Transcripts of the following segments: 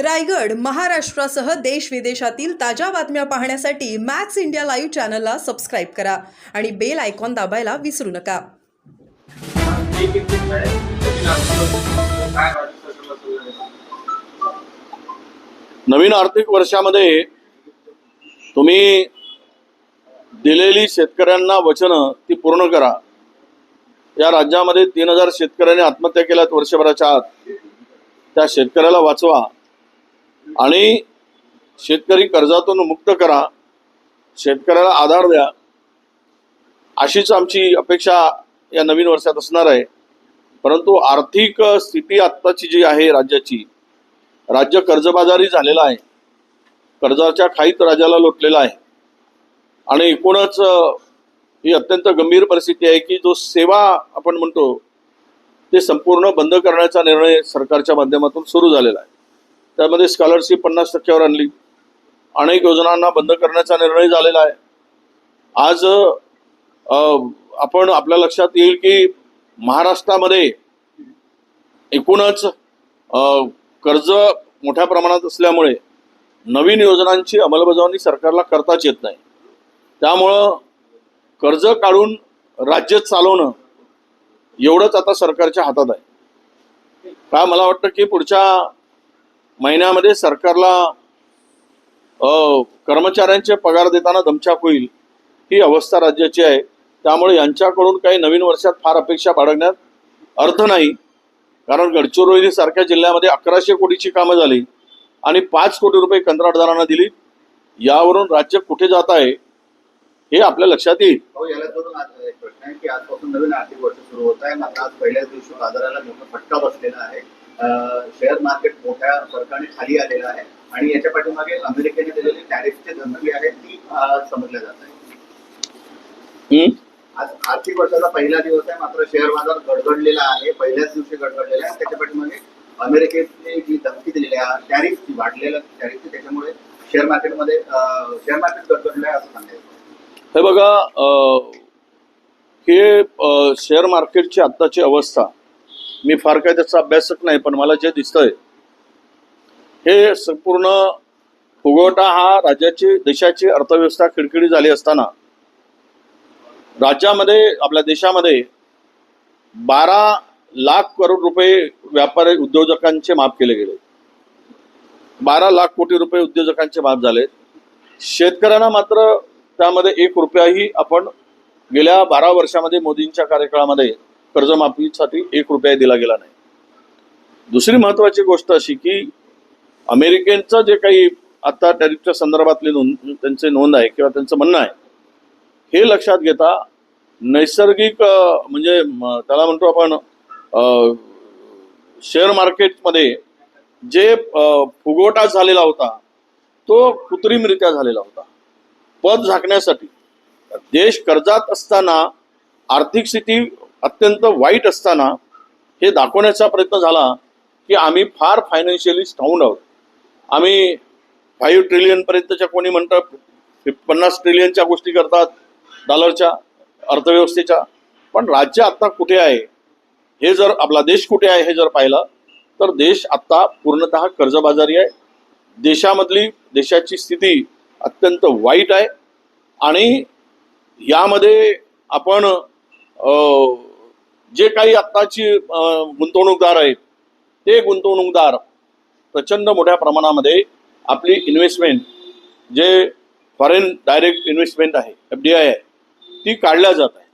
रायगड महाराष्ट्रासह देश विदेशातील ताज्या बातम्या पाहण्यासाठी मॅक्स इंडिया लाईव्ह चॅनलला सबस्क्राईब करा आणि बेल आयकॉन दाबायला विसरू नका. नवीन आर्थिक वर्षामध्ये तुम्ही दिलेली शेतकऱ्यांना वचनं ती पूर्ण करा. या राज्यामध्ये 3000 शेतकऱ्यांनी आत्महत्या केल्यात वर्षभराच्या आत. त्या शेतकऱ्याला वाचवा आणि शेतकरी कर्जातून मुक्त करा, शेतकऱ्याला आधार द्या, अशीच आमची अपेक्षा या नवीन वर्षात असणार आहे. परंतु आर्थिक स्थिती आत्ताची जी आहे राज्याची, राज्य कर्जबाजारी झालेला आहे, कर्जाच्या खाईत राज्याला लोटलेला आहे आणि एकूणच ही अत्यंत गंभीर परिस्थिती आहे की जो सेवा आपण म्हणतो ते संपूर्ण बंद करण्याचा निर्णय सरकारच्या माध्यमातून सुरू झालेला आहे. त्यामध्ये स्कॉलरशिप 50% आणली, अनेक योजनांना बंद करण्याचा निर्णय झालेला आहे. आज आपण आपल्या लक्षात येईल की महाराष्ट्रामध्ये एकूणच कर्ज मोठ्या प्रमाणात असल्यामुळे नवीन योजनांची अंमलबजावणी सरकारला करताच येत नाही. त्यामुळं कर्ज काढून राज्य चालवणं एवढंच आता सरकारच्या हातात आहे. का मला वाटतं की पुढच्या महिन्यामध्ये सरकारला कर्मचाऱ्यांचे पगार देताना दमछाक होईल, ही अवस्था राज्याची आहे. त्यामुळे यांच्याकडून काही नवीन वर्षात फार अपेक्षा बाळगण्यात अर्थ नाही. कारण गडचिरोली सारख्या जिल्ह्यामध्ये 1100 कोटीची कामं झाली आणि 5 कोटी रुपये कंत्राटदारांना दिली. यावरून राज्य कुठे जात आहे हे आपल्या लक्षात येईल. याला जोडून एक प्रश्न आहे की आजपासून नवीन आर्थिक वर्ष सुरू होत आहे, मात्र आज पहिल्याच दिवशी बाजाराला मोठा फटका बसलेला आहे. शेअर मार्केट मोठ्या फरकाने खाली आलेलं आहे आणि याच्या पाठीमागे अमेरिकेने दिलेली टॅरिफची धमकी आहे ती समजल्या जात आहे. आज आर्थिक वर्षाचा पहिला दिवस आहे, मात्र शेअर बाजार गडगडलेला आहे, पहिल्याच दिवशी गडगडलेला आहे. त्याच्या पाठीमागे अमेरिकेने जी धमकी दिलेली आहे टॅरिफची, वाढलेल्या टॅरिफची, त्याच्यामुळे शेअर मार्केट गडगडलं आहे असं सांगायचं. हे बघा, हे शेअर मार्केटची आत्ताची अवस्था, मी फार काही त्याचा अभ्यासक नाही, पण मला जे दिसतंय हे संपूर्ण फुगवटा हा राज्याची, देशाची अर्थव्यवस्था खिळखिळी झाली असताना राज्यामध्ये, आपल्या देशामध्ये 12 लाख करोड रुपये व्यापारी उद्योजकांचे माफ केले गेले. 12 लाख कोटी रुपये उद्योजकांचे माफ झाले. शेतकऱ्यांना मात्र त्यामध्ये 1 रुपयाही आपण गेल्या 12 वर्षामध्ये मोदींच्या कार्यकाळामध्ये कर्जमाफीसाठी 1 रुपया दिला गेला नाही. दुसरी महत्वाची गोष्ट अशी की अमेरिकेचं जे काही आता टॅरिफच्या संदर्भातली त्यांचे नोंद आहे किंवा त्यांचं म्हणणं आहे, हे लक्षात घेता नैसर्गिक म्हणजे त्याला म्हणतो आपण शेअर मार्केटमध्ये जे फुगवटा झालेला होता तो कृत्रिमरित्या झालेला होता. पद झाकण्यासाठी देश कर्जात असताना, आर्थिक स्थिती अत्यंत वाईट असताना हे दाखवण्याचा प्रयत्न झाला की आम्ही फार फायनान्शियली स्ट्रॉंग आहोत. आम्ही 5 ट्रिलियनपर्यंतच्या, कोणी म्हणतात 50 ट्रिलियनच्या गोष्टी करतात डॉलरच्या अर्थव्यवस्थेच्या. पण राज्य आत्ता कुठे आहे हे जर, आपला देश कुठे आहे हे जर पाहिलं तर देश आत्ता पूर्णतः कर्जबाजारी आहे. देशाची स्थिती अत्यंत वाईट आहे आणि यामध्ये आपण जे काही आत्ताची गुंतवणूकदार आहेत ते गुंतवणूकदार प्रचंड मोठ्या प्रमाणामध्ये आपली इन्व्हेस्टमेंट, जे फॉरेन डायरेक्ट इन्व्हेस्टमेंट आहे, FDI आहे, ती काढल्या जात आहे.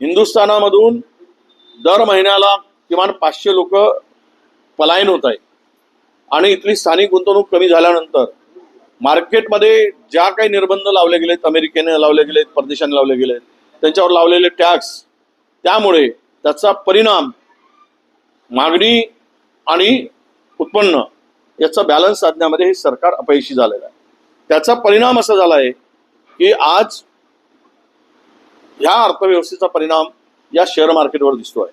हिंदुस्थानामधून दर महिन्याला किमान 500 लोक पलायन होत आहे आणि इथली स्थानिक गुंतवणूक कमी झाल्यानंतर मार्केटमध्ये ज्या काही निर्बंध लावले गेलेत, अमेरिकेने लावले गेलेत, परदेशाने लावले गेलेत, त्यांच्यावर लावलेले टॅक्स, त्यामुळे त्याचा परिणाम मागणी आणि उत्पन्न याचा बॅलन्स साधण्यामध्ये हे सरकार अपयशी झालेलं आहे. त्याचा परिणाम असा झाला आहे की आज ह्या अर्थव्यवस्थेचा परिणाम या शेअर मार्केटवर दिसतोय.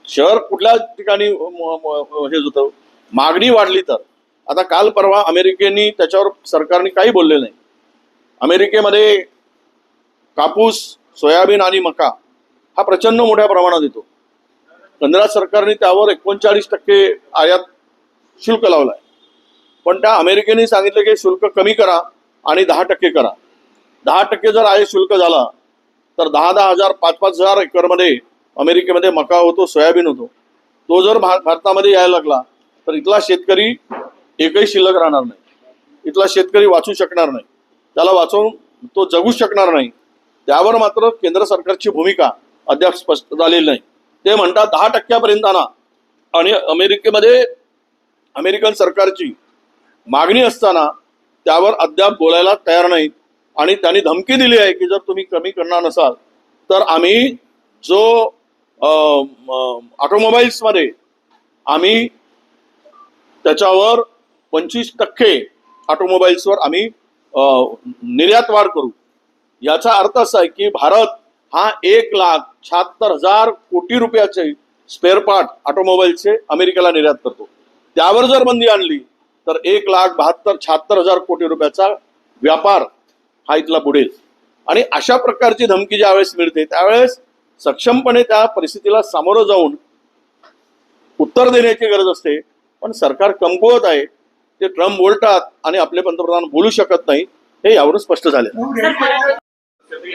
शेअर कुठल्या ठिकाणी हे होतं, मागणी वाढली तर. आता काल परवा अमेरिकेने त्याच्यावर सरकारने काही बोलले नाही. अमेरिकेमध्ये कापूस, सोयाबीन आणि मका हा प्रचंड मोठ्या प्रमाणात येतो. केंद्र सरकारने त्यावर 39% आयात शुल्क लावलाय. पण त्या अमेरिकेने सांगितलं की शुल्क कमी करा आणि 10% करा. 10% जर आहे शुल्क झाला तर 10,000 5,000 एकरमध्ये अमेरिकेमध्ये मका होतो, सोयाबीन होतो. तो जर भारतामध्ये यायला लागला तर इथला शेतकरी एकही शिल्लक राहणार नाही. इथला शेतकरी वाचू शकणार नाही, त्याला वाचवून तो जगू शकणार नाही. त्यावर मात्र केंद्र सरकारची भूमिका अद्याप स्पष्ट झालेली नाही. ते म्हणतात 10% आणा आणि अमेरिकेमध्ये अमेरिकन सरकारची मागणी असताना त्यावर अद्याप बोलायला तयार नाहीत. आणि त्यांनी धमकी दिली आहे की जर तुम्ही कमी करणार नसाल तर आम्ही जो ऑटोमोबाईल्समध्ये आम्ही त्याच्यावर 25% ऑटोमोबाईल्सवर आम्ही निर्यात वाढ करू. याचा अर्थ असा आहे की भारत हा 1,76,000 कोटी रुपयाचे स्पेअर पार्ट ऑटोमोबाईलचे अमेरिकेला निर्यात करतो. त्यावर जर बंदी आणली तर 1,76,000 कोटी रुपयाचा व्यापार हा इथला बुडेल. आणि अशा प्रकारची धमकी ज्यावेळेस मिळते त्यावेळेस सक्षमपणे त्या परिस्थितीला सामोरं जाऊन उत्तर देण्याची गरज असते. पण सरकार कमकुवत आहे. ते ट्रम्प बोलतात आणि आपले पंतप्रधान बोलू शकत नाही, हे यावरून स्पष्ट झाले.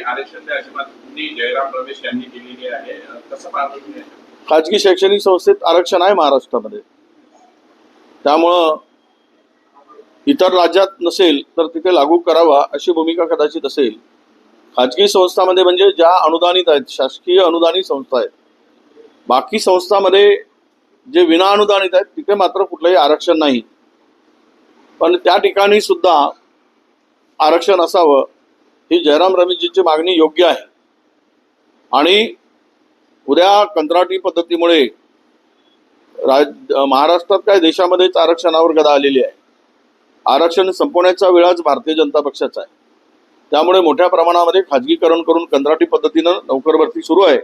आरक्षण अशी मागणी जयराम रमेश यांनी केलेली आहे, कसं पाहता तुम्ही? खाजगी शैक्षणिक संस्थेत आरक्षण आहे महाराष्ट्रामध्ये, त्यामुळं इतर राज्यात नसेल तर तिथे लागू करावा अशी भूमिका कदाचित असेल. खाजगी संस्थांमध्ये म्हणजे ज्या अनुदानित आहेत, शासकीय अनुदानित संस्था आहेत, बाकी संस्थांमध्ये जे विना अनुदानित आहेत तिथे मात्र कुठलंही आरक्षण नाही. पण त्या ठिकाणी सुद्धा आरक्षण असावं ही जयराम रमेशजींची मागणी योग्य आहे. आणि उद्या कंत्राटी पद्धतीमुळे महाराष्ट्रात काय देशामध्येच आरक्षणावर गदा आलेली आहे. आरक्षण संपवण्याचा वेळाच भारतीय जनता पक्षाचा आहे. त्यामुळे मोठ्या प्रमाणामध्ये खाजगीकरण करून कंत्राटी पद्धतीनं नोकर भरती सुरू आहे.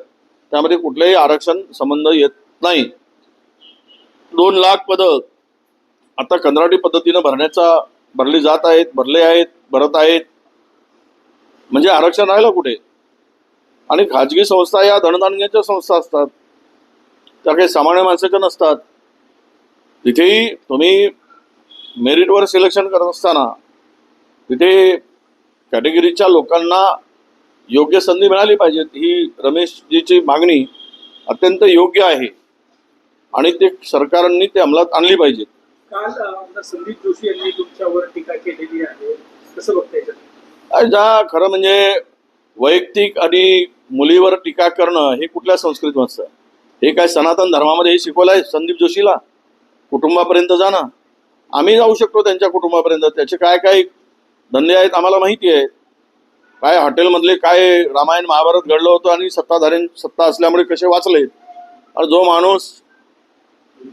त्यामध्ये कुठलेही आरक्षण संबंध येत नाही. 2 लाख पदं आता कंत्राटी पद्धतीनं भरली जात आहेत, भरले आहेत, भरत आहेत. म्हणजे आरक्षण राहिलं कुठे? आणि खाजगी संस्था या धनदानग्यांच्या संस्था असतात, त्या काही सामान्य माणसाच्या नसतात. तिथेही तुम्ही मेरिटवर सिलेक्शन करत असताना तिथे कॅटेगरीच्या लोकांना योग्य संधी मिळाली पाहिजे. ही रमेशजीची मागणी अत्यंत योग्य आहे आणि ते सरकारने ते अंमलात आणली पाहिजे. काल आमदार संदीप जोशी यांनी तुमच्यावर टीका केलेली आहे, कसं बघताय? ज्या खरं म्हणजे वैयक्तिक आणि मुलीवर टीका करणं हे कुठल्या संस्कृतीत असतं? हे काय सनातन धर्मामध्ये हे शिकवलं आहे संदीप जोशीला? कुटुंबापर्यंत जा ना, आम्ही जाऊ शकतो त्यांच्या कुटुंबापर्यंत. त्याचे काय काय धंदे आहेत आम्हाला माहिती आहे. काय हॉटेलमधले काय रामायण महाभारत घडलं होतं आणि सत्ता असल्यामुळे कसे वाचले. आणि जो माणूस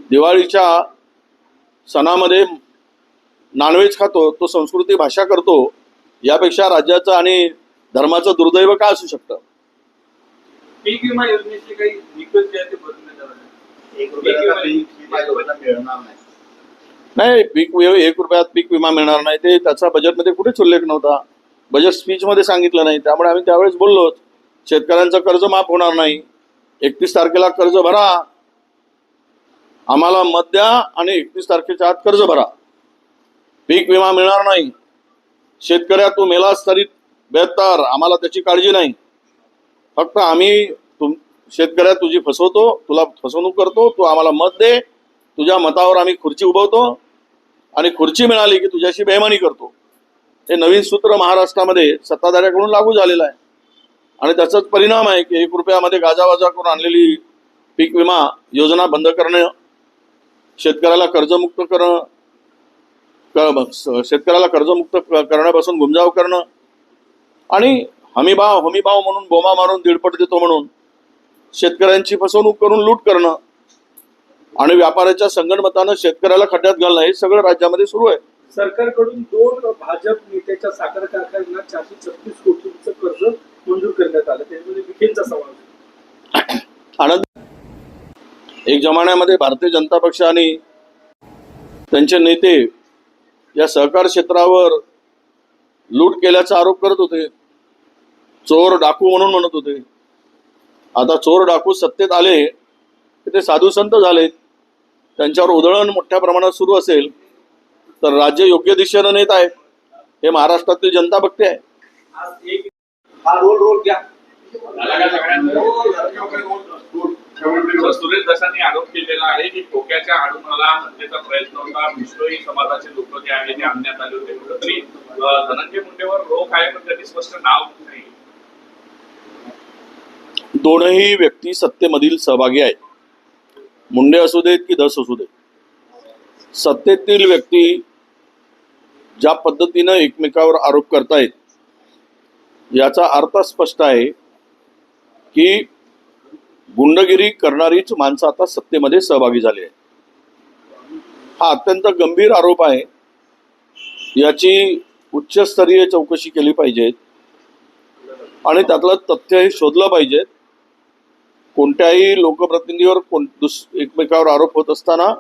दिवाळीच्या सणामध्ये नॉनव्हेज खातो, तो संस्कृती भाषा करतो, यापेक्षा राज्याचं आणि धर्माचं दुर्दैव काय असू शकतं? पीक विमा योजनेचे काही निकष जे आहे ते बदलण्यात आले. 1 रुपयाचा पीक विमा योजना मिळणार नाही. नाही, 1 रुपयात पीक विमा मिळणार नाही ते त्याचा बजेटमध्ये कुठेच उल्लेख नव्हता. बजेट स्पीचमध्ये सांगितलं नाही. त्यामुळे आम्ही त्यावेळेस बोललो शेतकऱ्यांचं कर्ज माफ होणार नाही, 31 तारखेला कर्ज भरा, आम्हाला मत द्या आणि 31 तारखेच्या आत कर्ज भरा. पीक विमा मिळणार नाही. शेतकऱ्या तू मेलास तरी बेहतर, आम्हाला त्याची काळजी नाही. फक्त आम्ही शेतकऱ्या तुझी फसवतो, तुला फसवणूक करतो, तू आम्हाला मत दे, तुझ्या मतावर आम्ही खुर्ची उभवतो आणि खुर्ची मिळाली की तुझ्याशी बेईमानी करतो. हे नवीन सूत्र महाराष्ट्रामध्ये सत्ताधाऱ्याकडून लागू झालेलं आहे. आणि त्याचाच परिणाम आहे की 1 रुपयामध्ये गाजावाजा करून आणलेली पीक विमा योजना बंद करणं, शेतकऱ्याला कर्जमुक्त करणं, शेतकऱ्याला कर्जमुक्त करण्यापासून गुंजाव करणं आणि हमीभाव म्हणून बोमा मारून 1.5 देतो म्हणून शेतकऱ्यांची फसवणूक करून लूट करणं आणि व्यापाऱ्याच्या संगणमतानं शेतकऱ्याला खड्ड्यात घालणं हे सगळं राज्यामध्ये सुरू आहे. सरकारकडून 2 भाजप नेत्याच्या साखर कारखान्यांना 436 कोटींचं कर्ज मंजूर करण्यात आलं, त्यामध्ये विखेंचा समावेश. आनंद एक जमान्यामध्ये भारतीय जनता पक्ष आणि त्यांचे नेते या सहकार क्षेत्रावर लूट केल्याचा आरोप करत होते, चोर डाकू म्हणून म्हणत होते. आता चोर डाकू सत्तेत आले की ते साधू संत झालेत, त्यांच्यावर उधळण मोठ्या प्रमाणात सुरू असेल तर राज्य योग्य दिशेनं नेत आहे, हे महाराष्ट्रातील जनता बघते आहे. आज एक हा रोल घ्या झाला का सगळ्यांना? तर सुरेश दसांनी आरोप केलेला आहे की ठोक्याच्या आडूमाला हत्येचा प्रयत्न होता, मुस्लिम समाजाचे लोक जे आहे ते आणण्यात आले होते. कुठेतरी धनंजय मुंडेवर रोख आहे, पण त्यांनी स्पष्ट नाव नाही. दोनही व्यक्ती सत्तेमधील सहभागी आहेत. मुंडे असू देत की धस असू देत, सत्तेतील व्यक्ती ज्या पद्धतीनं एकमेकावर आरोप करतायत याचा अर्थ स्पष्ट आहे की गुंडगिरी करणारीच माणसं आता सत्तेमध्ये सहभागी झाली आहेत. हा अत्यंत गंभीर आरोप आहे. याची उच्चस्तरीय चौकशी केली पाहिजे आणि त्यातलं तथ्य हे शोधलं पाहिजे. कोणत्याही लोकप्रतिनिधीवर एकमेकावर आरोप होत असताना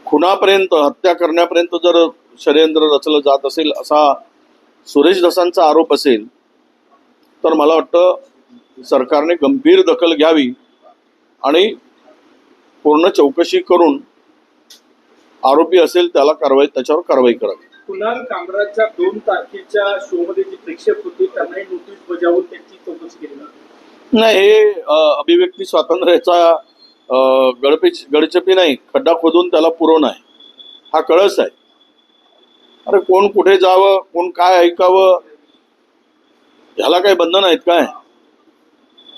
खुनापर्यंत, हत्या करण्यापर्यंत जर षडयंत्र रचलं जात असेल असा सुरेश दसांचा आरोप असेल तर मला वाटतं सरकारने गंभीर दखल घ्यावी आणि पूर्ण चौकशी करून आरोपी असेल त्याच्यावर कारवाई करावी. कुणाल कामराजच्या 2 तारखेच्या शोमध्ये जी प्रेक्षक होती त्यांनाही नोटीस बजावून त्यांची चौकशी केली जाते. नाही, हे अभिव्यक्ती स्वातंत्र्याचा गडचपी नाही, खड्डा खोदून त्याला पुरवणं आहे. हा कळस आहे. अरे कोण कुठे जावं, कोण काय ऐकावं, ह्याला काही बंधन आहेत काय?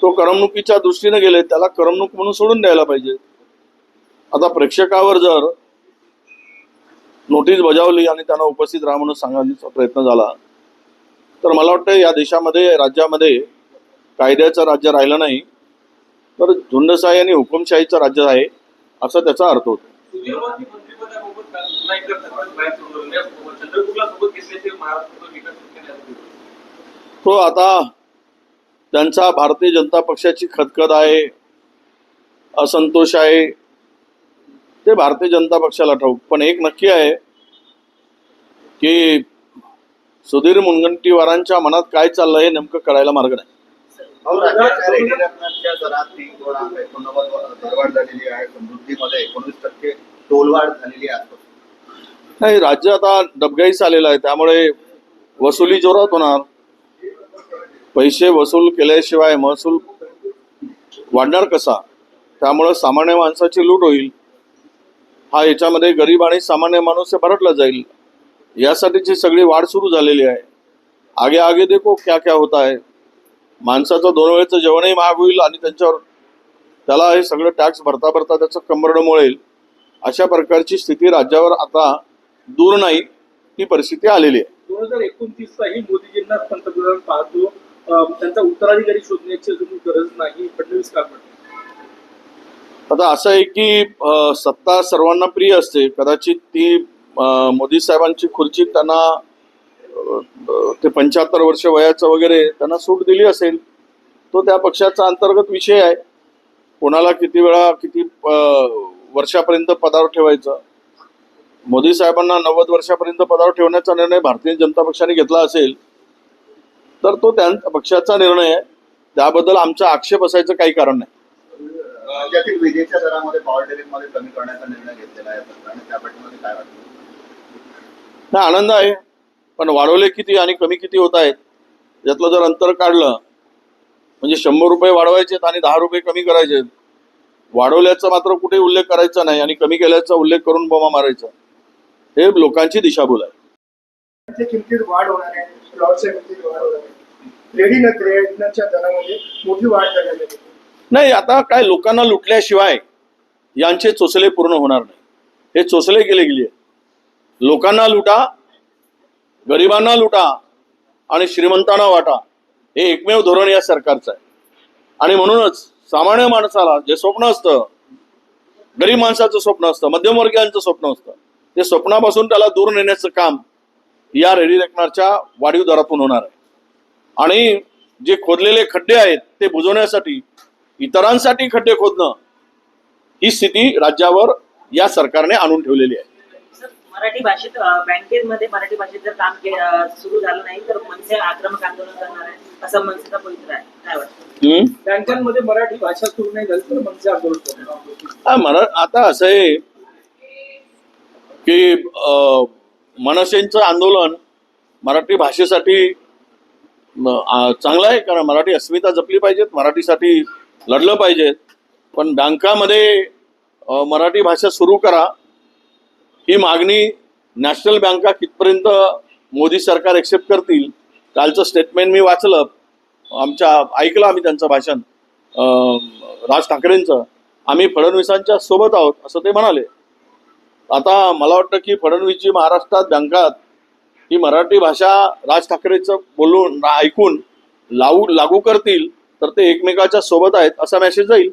तो करमणुकीच्या दृष्टीने गेले, त्याला करमणूक म्हणून सोडून द्यायला पाहिजे. आता प्रेक्षकावर जर नोटीस बजावली आणि त्यांना उपस्थित राहा म्हणून सांगण्याचा प्रयत्न झाला तर मला वाटतं या देशामध्ये, राज्यामध्ये कायद्याचं राज्य राहिलं नाही, तर झुंडशाही आणि हुकुमशाहीचं राज्य आहे असा त्याचा अर्थ होतो. सुदैवाने मंत्रिपदाबाबत नाही करतात, पण बाहेर चंद्रपूरला सोबत घेतल्याचे महाराष्ट्र विकास केले. तो आता त्यांचा भारतीय जनता पक्षाची खदखद आहे, असंतोष आहे, ते भारतीय जनता पक्षाला ठाऊक. पण एक नक्की आहे की सुधीर मुनगंटीवारांच्या मनात काय चाललंय हे नेमकं कळायला मार्ग नाही. राज्याच्या रेडिरत्नाच्या दरात 3.89 दरवाढ झालेली आहे. समृद्धीमध्ये 19% टोलवाढ झालेली आहे. नाही, राज्य आता डबघाईस आलेलं आहे, त्यामुळे वसुली जोरात होणार. पैसे वसूल केल्याशिवाय महसूल वाढणार कसा? त्यामुळे सामान्य माणसाची लूट होईल. हा याच्यामध्ये गरीब आणि सामान्य माणूस भरटला जाईल. यासाठीची सगळी वाढ सुरू झालेली आहे. आगे आगे देखो क्या क्या होता है. माणसाचं 2 वेळेचं जेवणही महाग होईल आणि त्याला हे सगळं टॅक्स भरता भरता त्याचं कंबरडं मोळेल. अशा प्रकारची स्थिती राज्यावर आता दूर नाही, ती परिस्थिती आलेली आहे. 2029 मोदीजींना पंतप्रधान पाहतो, त्यांचा उत्तराधिकारी शोधण्याची अजून गरज नाही, फडणवीस का म्हणतात? आता असं आहे की सत्ता सर्वांना प्रिय असते. कदाचित ती मोदी साहेबांची खुर्ची त्यांना ते 75 वर्ष वयाचं वगैरे त्यांना सूट दिली असेल. तो त्या पक्षाचा अंतर्गत विषय आहे. कोणाला किती वेळा किती वर्षापर्यंत पदावर ठेवायचं. मोदी साहेबांना 90 वर्षापर्यंत पदावर ठेवण्याचा निर्णय भारतीय जनता पक्षाने घेतला असेल तर तो त्यांच्या पक्षाचा निर्णय आहे. त्याबद्दल आमचा आक्षेप असायचं काही कारण नाही. राज्यातील विजेच्या दरामध्ये पॉवर टेरिफमध्ये कमी करण्याचा निर्णय घेतलेला आहे सरकारने, त्या पाठीमागे काय वाटतं? नाही, आनंद आहे, पण वाढवले किती आणि कमी किती होत आहेत यातलं जर अंतर काढलं, म्हणजे 100 रुपये वाढवायचे आणि 10 रुपये कमी करायचे, वाढवल्याचा मात्र कुठे उल्लेख करायचा नाही आणि कमी केल्याचा उल्लेख करून बोमा मारायचा, हे लोकांची दिशाभूल आहे. किमतीत वाढ होणार आहे, प्लॉटच्या किमतीत वाढ होणार आहे, रेडीच्या दरामध्ये मोठी वाढ झालेली आहे. नाही, आता काय लोकांना लुटल्याशिवाय यांचे चोचले पूर्ण होणार नाही. हे चोचले केले गेले. लोकांना लुटा, गरिबांना लुटा आणि श्रीमंतांना वाटा, हे एकमेव धोरण या सरकारचं आहे. आणि म्हणूनच सामान्य माणसाला जे स्वप्न असतं, गरीब माणसाचं स्वप्न असतं, मध्यमवर्गीयांचं स्वप्न असतं, ते स्वप्नापासून त्याला दूर नेण्याचं काम या रेडी रेकनरच्या वाढीव दरातून होणार आहे. आणि जे खोदलेले खड्डे आहेत ते बुजवण्यासाठी इतरांसाठी खड्डे खोदणं, ही स्थिती राज्यावर या सरकारने आणून ठेवलेली आहे. मराठी भाषेत बँकेमध्ये मराठी भाषेत जर काम सुरू झालं नाही तर मनसे आक्रमक आंदोलन करणार आहे, असं मनसेचा पवित्र आहे. काय वाटतं? बँकांमध्ये मराठी भाषा सुरू नाही झाली तर मनसे आंदोलन करणार. आता असं आहे की मनसेंचं आंदोलन मराठी भाषेसाठी चांगलं आहे, कारण मराठी अस्मिता जपली पाहिजेत, मराठीसाठी लढलं पाहिजेत. पण बँकामध्ये मराठी भाषा सुरू करा ही मागणी नॅशनल बँका कितपर्यंत मोदी सरकार एक्सेप्ट करतील. कालचं स्टेटमेंट मी वाचलं, ऐकलं आम्ही त्यांचं भाषण राज ठाकरेंचं. आम्ही फडणवीसांच्या सोबत आहोत असं ते म्हणाले. आता मला वाटतं की फडणवीसजी महाराष्ट्रात बँकात ही मराठी भाषा राज ठाकरेचं बोलून ऐकून लागू करतील तर ते एकमेकाच्या सोबत आहेत असा मेसेज जाईल.